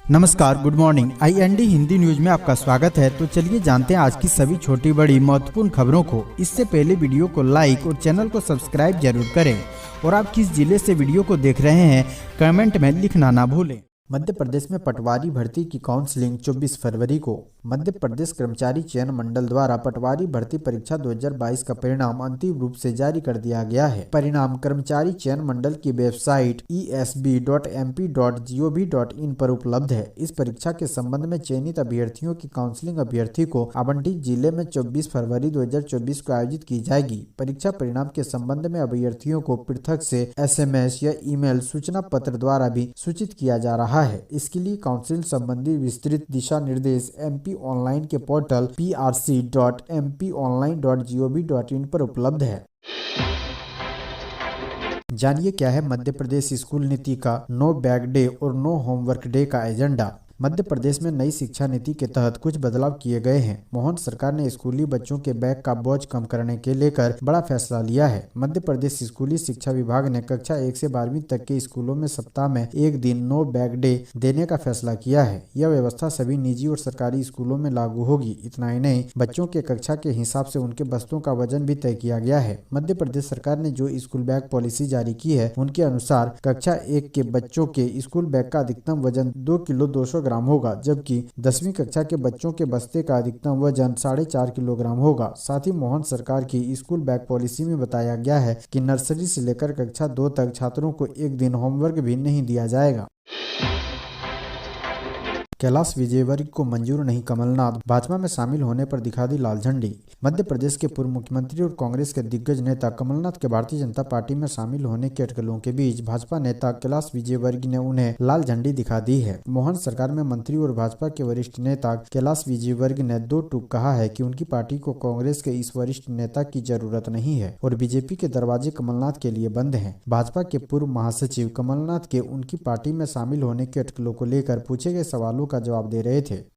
नमस्कार, good morning. IND Hindi news में आपका स्वागत है। तो चलिए जानते हैं आज की सभी छोटी बड़ी महत्वपूर्ण खबरों को। इससे पहले वीडियो को लाइक और चैनल को सब्सक्राइब जरूर करें और आप किस जिले से वीडियो को देख रहे हैं कमेंट में लिखना ना भूलें। मध्य प्रदेश में पटवारी भर्ती की काउंसलिंग 24 फरवरी को। मध्य प्रदेश कर्मचारी चयन मंडल द्वारा पटवारी भर्ती परीक्षा 2022 का परिणाम अंतिम रूप से जारी कर दिया गया है। परिणाम कर्मचारी चयन मंडल की वेबसाइट esb.mp.gov.in पर उपलब्ध है। इस परीक्षा के संबंध में चयनित अभ्यर्थियों की काउंसलिंग अभ्यर्थी को आवंटित जिले में 24 फरवरी 2024 को आयोजित की जाएगी। परीक्षा परिणाम के संबंध में अभ्यर्थियों को पृथक से SMS या ईमेल सूचना पत्र द्वारा भी सूचित किया जा रहा है। इसके लिए काउंसिलिंग संबंधी विस्तृत दिशा निर्देश MP ऑनलाइन के पोर्टल prc.mponline.gov.in पर उपलब्ध है। जानिए क्या है मध्य प्रदेश स्कूल नीति का नो बैग डे और नो होमवर्क डे का एजेंडा। मध्य प्रदेश में नई शिक्षा नीति के तहत कुछ बदलाव किए गए हैं। मोहन सरकार ने स्कूली बच्चों के बैग का बोझ कम करने के लेकर बड़ा फैसला लिया है। मध्य प्रदेश स्कूली शिक्षा विभाग ने कक्षा 1 से 12वीं तक के स्कूलों में सप्ताह में एक दिन नो बैग डे देने का फैसला किया है। यह व्यवस्था सभी निजी और सरकारी स्कूलों में लागू होगी। इतना ही नहीं, बच्चों के कक्षा के हिसाब से उनके बस्तों का वजन भी तय किया गया है। मध्य प्रदेश सरकार ने जो स्कूल बैग पॉलिसी जारी की है, उनके अनुसार कक्षा 1 के बच्चों के स्कूल बैग का अधिकतम वजन 2 किलो 200 ग्राम होगा, जबकि 10वीं कक्षा के बच्चों के बस्ते का अधिकतम वजन 4.5 किलोग्राम होगा। साथ ही मोहन सरकार की स्कूल बैग पॉलिसी में बताया गया है कि नर्सरी से लेकर कक्षा 2 तक छात्रों को एक दिन होमवर्क भी नहीं दिया जाएगा। कैलाश विजयवर्गीय को मंजूर नहीं, कमलनाथ भाजपा में शामिल होने पर दिखा दी लाल झंडी। मध्य प्रदेश के पूर्व मुख्यमंत्री और कांग्रेस के दिग्गज नेता कमलनाथ के भारतीय जनता पार्टी में शामिल होने की अटकलों के बीच भाजपा नेता कैलाश विजयवर्गीय ने उन्हें लाल झंडी दिखा दी है। मोहन सरकार में मंत्री और भाजपा के वरिष्ठ नेता कैलाश विजयवर्गीय ने दो टूक कहा है कि उनकी पार्टी को कांग्रेस के इस वरिष्ठ नेता की जरूरत नहीं है और बीजेपी के दरवाजे कमलनाथ के लिए बंद हैं। भाजपा के पूर्व महासचिव कमलनाथ के उनकी पार्टी में शामिल होने के अटकलों को लेकर पूछे गए सवालों का जवाब दे रहे थे।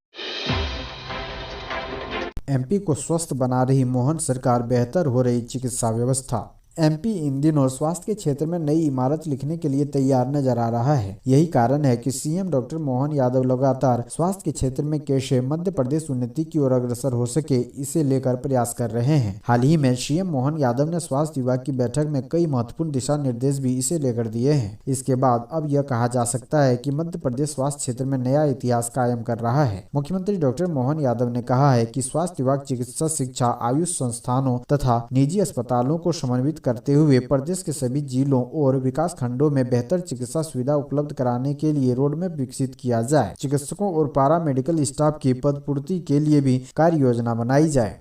MP को स्वस्थ बना रही मोहन सरकार, बेहतर हो रही चिकित्सा व्यवस्था। MP इन दिनों स्वास्थ्य के क्षेत्र में नई इमारत लिखने के लिए तैयार नजर आ रहा है। यही कारण है कि CM डॉक्टर मोहन यादव लगातार स्वास्थ्य के क्षेत्र में कैसे मध्य प्रदेश उन्नति की ओर अग्रसर हो सके, इसे लेकर प्रयास कर रहे हैं। हाल ही में CM मोहन यादव ने स्वास्थ्य विभाग की बैठक में कई महत्वपूर्ण दिशा निर्देश भी इसे लेकर दिए हैं। इसके बाद अब यह कहा जा सकता है कि मध्य प्रदेश स्वास्थ्य क्षेत्र में नया इतिहास कायम कर रहा है। मुख्यमंत्री डॉक्टर मोहन यादव ने कहा है कि स्वास्थ्य विभाग चिकित्सा शिक्षा, आयुष संस्थानों तथा निजी अस्पतालों को समन्वित करते हुए प्रदेश के सभी जिलों और विकास खंडों में बेहतर चिकित्सा सुविधा उपलब्ध कराने के लिए रोडमैप विकसित किया जाए। चिकित्सकों और पारा मेडिकल स्टाफ की पदपूर्ति के लिए भी कार्य योजना बनाई जाए।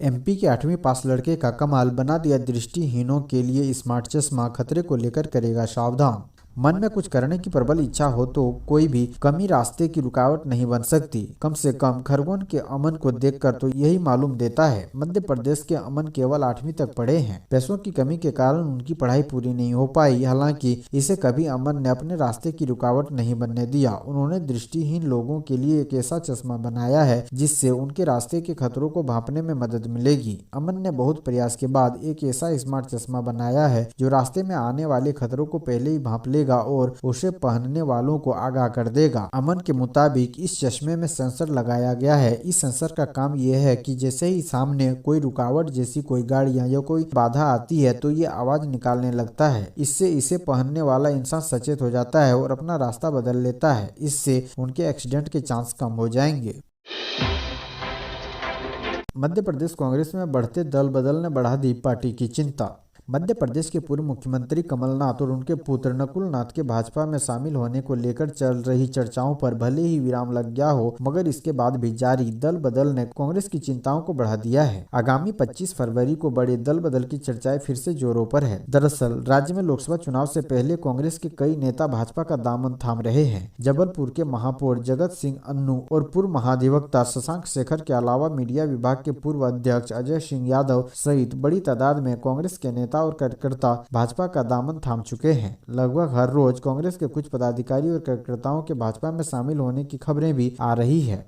MP के 8वीं पास लड़के का कमाल, बना दिया दृष्टिहीनों के लिए स्मार्ट चश्मा, खतरे को लेकर करेगा सावधान। मन में कुछ करने की प्रबल इच्छा हो तो कोई भी कमी रास्ते की रुकावट नहीं बन सकती। कम से कम खरगोन के अमन को देखकर तो यही मालूम देता है। मध्य प्रदेश के अमन केवल 8वीं तक पढ़े हैं। पैसों की कमी के कारण उनकी पढ़ाई पूरी नहीं हो पाई। हालांकि इसे कभी अमन ने अपने रास्ते की रुकावट नहीं बनने दिया। उन्होंने दृष्टिहीन लोगों के लिए एक ऐसा चश्मा बनाया है जिससे उनके रास्ते के खतरों को भांपने में मदद मिलेगी। अमन ने बहुत प्रयास के बाद एक ऐसा स्मार्ट चश्मा बनाया है जो रास्ते में आने वाले खतरों को पहले ही भांप लेगा और उसे पहनने वालों को आगाह कर देगा। अमन के मुताबिक इस चश्मे में सेंसर लगाया गया है। इस सेंसर का काम यह है कि जैसे ही सामने कोई रुकावट जैसी कोई गाड़ियां या कोई बाधा आती है तो ये आवाज निकालने लगता है। इससे इसे पहनने वाला इंसान सचेत हो जाता है और अपना रास्ता बदल लेता है। इससे उनके एक्सीडेंट के चांस कम हो जाएंगे। मध्य प्रदेश कांग्रेस में बढ़ते दल बदल ने बढ़ा दी पार्टी की चिंता। मध्य प्रदेश के पूर्व मुख्यमंत्री कमलनाथ और उनके पुत्र नकुल नाथ के भाजपा में शामिल होने को लेकर चल रही चर्चाओं पर भले ही विराम लग गया हो, मगर इसके बाद भी जारी दल बदल ने कांग्रेस की चिंताओं को बढ़ा दिया है। आगामी 25 फरवरी को बड़े दल बदल की चर्चाएं फिर से जोरों पर है। दरअसल राज्य में लोकसभा चुनाव से पहले कांग्रेस के कई नेता भाजपा का दामन थाम रहे हैं। जबलपुर के महापौर जगत सिंह अन्नू और पूर्व महाधिवक्ता शशांक शेखर के अलावा मीडिया विभाग के पूर्व अध्यक्ष अजय सिंह यादव सहित बड़ी तादाद में कांग्रेस के नेता और कार्यकर्ता भाजपा का दामन थाम चुके हैं। लगभग हर रोज कांग्रेस के कुछ पदाधिकारी और कार्यकर्ताओं के भाजपा में शामिल होने की खबरें भी आ रही है।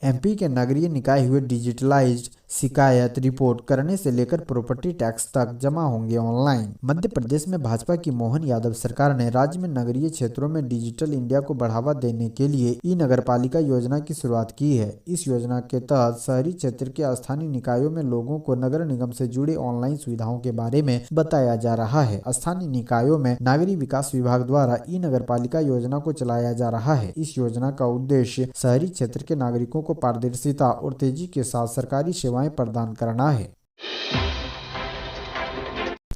MP के नगरीय निकाय हुए डिजिटलाइज्ड शिकायत रिपोर्ट करने से लेकर प्रॉपर्टी टैक्स तक जमा होंगे ऑनलाइन। मध्य प्रदेश में भाजपा की मोहन यादव सरकार ने राज्य में नगरीय क्षेत्रों में डिजिटल इंडिया को बढ़ावा देने के लिए ई नगरपालिका योजना की शुरुआत की है। इस योजना के तहत शहरी क्षेत्र के स्थानीय निकायों में लोगों को नगर निगम से जुड़ी ऑनलाइन सुविधाओं के बारे में बताया जा रहा है। स्थानीय निकायों में नागरिक विकास विभाग द्वारा ई नगरपालिका योजना को चलाया जा रहा है। इस योजना का उद्देश्य शहरी क्षेत्र के नागरिकों को पारदर्शिता और तेजी के साथ सरकारी सेवाएं प्रदान करना है।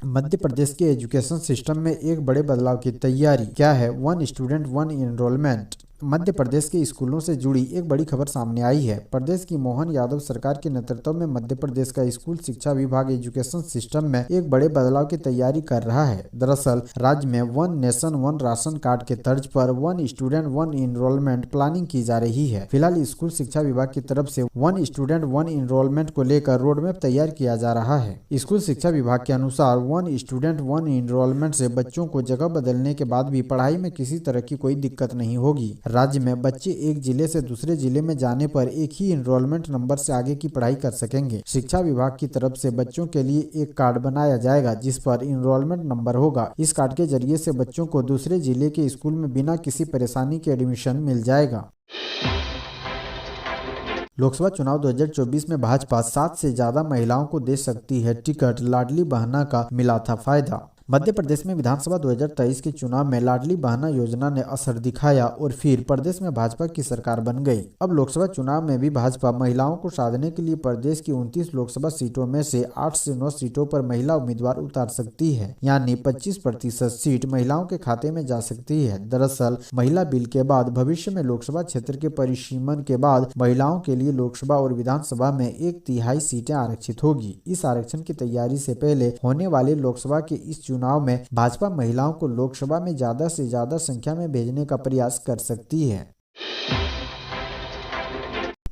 मध्य प्रदेश के एजुकेशन सिस्टम में एक बड़े बदलाव की तैयारी। क्या है one student one enrolment? Madhya Pradesh के स्कूलों से जुड़ी एक बड़ी खबर सामने आई है। प्रदेश की मोहन यादव सरकार के नेतृत्व में मध्य प्रदेश का स्कूल शिक्षा विभाग एजुकेशन सिस्टम में एक बड़े बदलाव की तैयारी कर रहा है। दरअसल राज्य में one nation one ration card के तर्ज पर one student one enrolment planning की जा रही है। फिलहाल स्कूल शिक्षा विभाग की तरफ से वन स्टूडेंट वन एनरोलमेंट को लेकर रोड मैप तैयार किया जा रहा है। स्कूल शिक्षा विभाग के अनुसार वन स्टूडेंट वन एनरोलमेंट से बच्चों को जगह बदलने के बाद भी पढ़ाई में किसी तरह की कोई दिक्कत नहीं होगी। राज्य में बच्चे एक जिले से दूसरे जिले में जाने पर एक ही एनरोलमेंट नंबर से आगे की पढ़ाई कर सकेंगे। शिक्षा विभाग की तरफ से बच्चों के लिए एक कार्ड बनाया जाएगा जिस पर एनरोलमेंट नंबर होगा। इस कार्ड के जरिए से बच्चों को दूसरे जिले के स्कूल में बिना किसी परेशानी के एडमिशन मिल जाएगा। लोकसभा चुनाव 2024 में भाजपा 7 से ज्यादा महिलाओं को दे सकती है टिकट, लाडली बहना का मिला था फायदा। मध्य प्रदेश में विधानसभा 2023 के चुनाव में लाडली बहना योजना ने असर दिखाया और फिर प्रदेश में भाजपा की सरकार बन गई। अब लोकसभा चुनाव में भी भाजपा महिलाओं को साधने के लिए प्रदेश की 29 लोकसभा सीटों में से 8 से 9 सीटों पर महिला उम्मीदवार उतार सकती है, यानी 25% सीट महिलाओं के खाते में जा सकती है। दरअसल महिला बिल के बाद भविष्य में लोकसभा क्षेत्र के परिसीमन के बाद महिलाओं के लिए लोकसभा और विधानसभा में 1/3 सीटें आरक्षित होगी। इस आरक्षण की तैयारी से पहले होने वाले लोकसभा के इस चुनाव में भाजपा महिलाओं को लोकसभा में ज्यादा से ज्यादा संख्या में भेजने का प्रयास कर सकती है।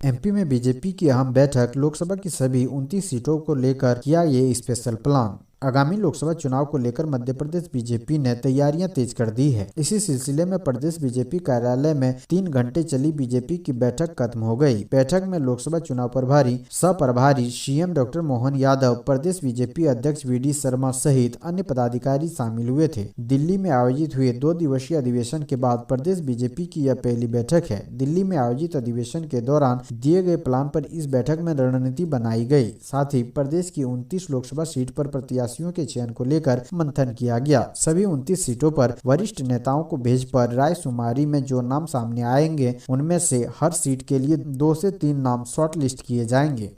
एमपी में बीजेपी की अहम बैठक, लोकसभा की सभी 29 सीटों को लेकर किया ये स्पेशल प्लान। आगामी लोकसभा चुनाव को लेकर मध्य प्रदेश बीजेपी ने तैयारियां तेज कर दी है। इसी सिलसिले में प्रदेश बीजेपी कार्यालय में 3 घंटे चली बीजेपी की बैठक खत्म हो गई। बैठक में लोकसभा चुनाव प्रभारी सह प्रभारी सीएम डॉक्टर मोहन यादव, प्रदेश बीजेपी अध्यक्ष वीडी शर्मा सहित अन्य पदाधिकारी शामिल हुए थे। दिल्ली में आयोजित हुए 2 दिवसीय अधिवेशन के बाद प्रदेश बीजेपी की यह पहली बैठक है। दिल्ली में आयोजित अधिवेशन के दौरान दिए गए प्लान पर इस बैठक में रणनीति बनाई गई। साथ ही प्रदेश की 29 लोकसभा सीट पर प्रत्याशियों के चयन को लेकर मंथन किया गया। सभी 29 सीटों पर वरिष्ठ नेताओं को भेज पर रायशुमारी में जो नाम सामने आएंगे उनमें से हर सीट के लिए 2 से 3 नाम शॉर्ट लिस्ट किए जाएंगे।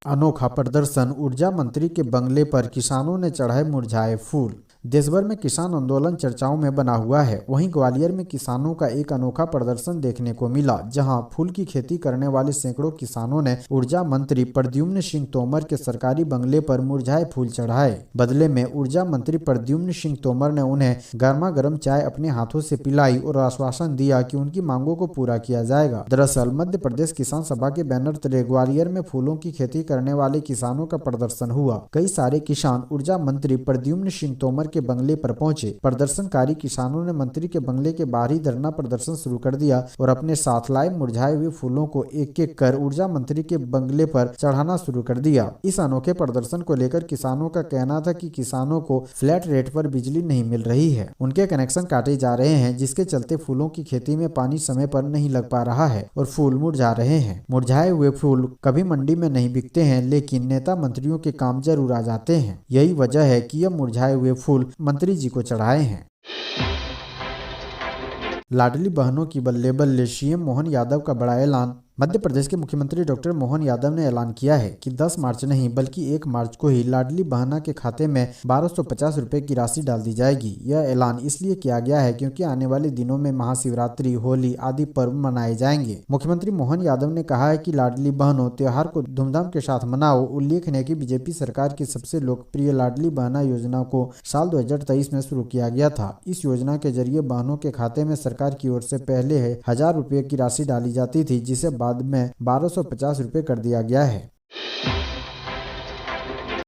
अनोखा प्रदर्शन, ऊर्जा मंत्री के बंगले पर किसानों ने चढ़ाए मुरझाए फूल। देश भर में किसान आंदोलन चर्चाओं में बना हुआ है। वहीं ग्वालियर में किसानों का एक अनोखा प्रदर्शन देखने को मिला, जहां फूल की खेती करने वाले सैकड़ों किसानों ने ऊर्जा मंत्री प्रद्युम्न सिंह तोमर के सरकारी बंगले पर मुरझाए फूल चढ़ाए। बदले में ऊर्जा मंत्री प्रद्युम्न सिंह तोमर ने उन्हें गर्मा गर्म चाय अपने हाथों से पिलाई और आश्वासन दिया कि उनकी मांगों को पूरा किया जाएगा। दरअसल मध्य प्रदेश किसान सभा के बैनर तले ग्वालियर में फूलों की खेती करने वाले किसानों का प्रदर्शन हुआ। कई सारे किसान ऊर्जा मंत्री प्रद्युम्न सिंह तोमर के बंगले पर पहुंचे। प्रदर्शनकारी किसानों ने मंत्री के बंगले के बाहर ही धरना प्रदर्शन शुरू कर दिया और अपने साथ लाए मुरझाए हुए फूलों को एक एक कर ऊर्जा मंत्री के बंगले पर चढ़ाना शुरू कर दिया। इस अनोखे प्रदर्शन को लेकर किसानों का कहना था कि किसानों को फ्लैट रेट पर बिजली नहीं मिल रही है, उनके कनेक्शन काटे जा रहे हैं, जिसके चलते फूलों की खेती में पानी समय पर नहीं लग पा रहा है और फूल मुरझा रहे हैं। मुरझाए हुए फूल कभी मंडी में नहीं बिकते हैं, लेकिन नेता मंत्रियों के काम जरूर आ जाते हैं। यही वजह है कि यह मुरझाए हुए फूल मंत्री जी को चढ़ाए हैं। लाडली बहनों की बल्ले बल्ले, सीएम मोहन यादव का बड़ा ऐलान। मध्य प्रदेश के मुख्यमंत्री डॉक्टर मोहन यादव ने ऐलान किया है कि 10 मार्च नहीं बल्कि 1 मार्च को ही लाडली बहना के खाते में 1250 रुपए की राशि डाल दी जाएगी। यह ऐलान इसलिए किया गया है क्योंकि आने वाले दिनों में महाशिवरात्रि, होली आदि पर्व मनाए जाएंगे। मुख्यमंत्री मोहन यादव ने कहा है कि लाडली बहनों त्योहार को धूमधाम के साथ मनाओ। उल्लेखनीय है कि बीजेपी सरकार की सबसे लोकप्रिय लाडली बहना योजना को साल 2023 में शुरू किया गया था। इस योजना के जरिए बहनों के खाते में सरकार की ओर से पहले 1000 रुपए की राशि डाली जाती थी, जिसे बाद में 1250 रुपए कर दिया गया है।